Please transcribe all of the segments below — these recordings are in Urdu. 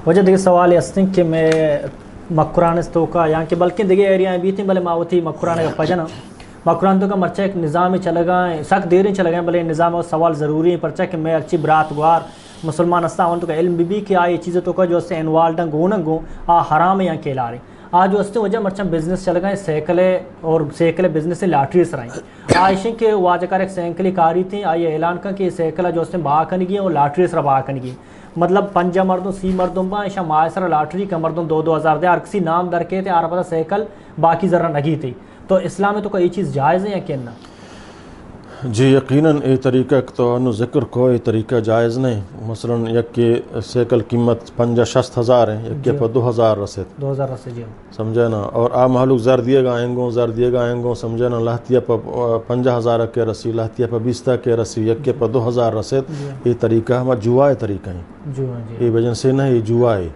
وجہ دیکھے سوال یہ ہستے کہ میں مکران اس تو کا یہاں کہ بلکہ دیکھے ایریاں بھی تھیں بلے ماوتی مکران کا پجنا مکران تو کا مرچہ ایک نظام ہی چل گئے سخت دیر ہی چل گئے بلے نظام اور سوال ضروری ہے پرچہ کہ میں اچھی برات گوار مسلمان ہستا ہوں تو کا علم بھی کہ آئی چیزیں تو کا جو اس سے انوالڈ ہیں گو نہ گو حرام ہے یہاں کے لا رہے آج جو اس سے وجہ مرچہ بزنس چل گئے سیکلے اور سیکلے بزنس سے لاٹری سرائیں آئشیں کہ واجہ کار ایک سینکلی کاری تھی آئیے اعلان کر کہ سیکلہ جو اس نے باہر کنگی اور لاٹری سر باہر کنگی مطلب 5 مردوں 30 مردوں با ایشا مائسر لاٹری کا مردوں 2,000 دے ہر کسی نام در کے تھے آرہ پتہ سیکل باقی ذرہ نگی تھی تو اسلام میں تو کوئی چیز جائز ہے یا کہنا؟ جی یقیناً یہ طریقہ تو انو ذکر کو یہ طریقہ جائز نہیں مثلا یک کے سیکل قیمت 50-60 ہیں یک کے پر 2,000 رسید 2,000 رسید جی سمجھے نا اور آپ محلوق زر دیے گا آئیں گوں سمجھے نا لہتیہ پر 50,000 کے رسی لہتیہ پر 20 کے رسی یک کے پر 2,000 رسید یہ طریقہ ہمارا جوائے طریقہ ہیں یہ وجہ سے نہ یہ جوائے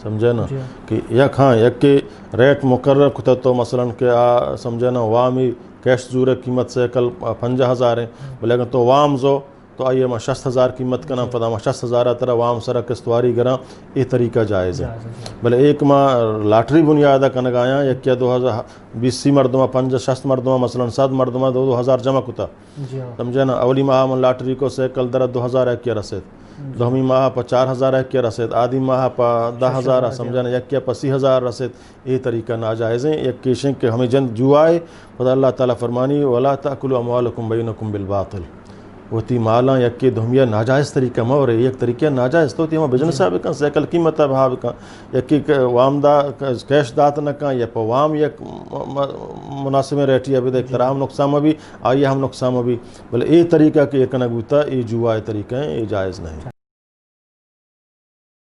سمجھے نا کہ یک ہاں یک کے ریٹ مقرر کتا تو مثلا کہ سمجھے نا وامی کیش زور قیمت سیکل 50,000 ہیں لیکن تو وام زو تو آئیے میں 60,000 قیمت کرنا پتا میں 60,000 طرح وام سرا کستواری کرا یہ طریقہ جائز ہے بلے ایک ماں لاٹری بنیادہ کنگ آیا یک کیا 20 مردمہ 5-6 مردمہ مثلا 7 مردمہ 2,000 جمع کتا سمجھے نا اولی ماہ من لاٹری کو سیکل در 2,000 ایک کیا رسید دومی ماہ پا 4,000 ایک کیا رسید آدھی ماہ پا 10,000 سمجھے نا یک کیا 80,000 رسید یہ طریقہ ناجائز ہیں یک کیشن کہ ہمیں جن جوائے خدا اللہ تعالیٰ فرمانی وَلَا تَأْكُلُوا أَمْوَالَكُمْ بَيْنَكُمْ بِالْبَاطِلِ وہ تی مالاں یک کی دھومیہ ناجائز طریقہ مور ہے یک طریقہ ناجائز تو تی ہمیں بزنس ہے بکن سیکل قیمت ہے بہا بکن یک کی وام دا کیش دات نکن یا پا وام یک مناسب ریٹی ہے بھی ایک طرح ہم نقصان بھی آئیے ہم نقصان بھی بلے یہ طریقہ کہ ایک نگوتا یہ جوائے طریقہ ہیں یہ جائز نہیں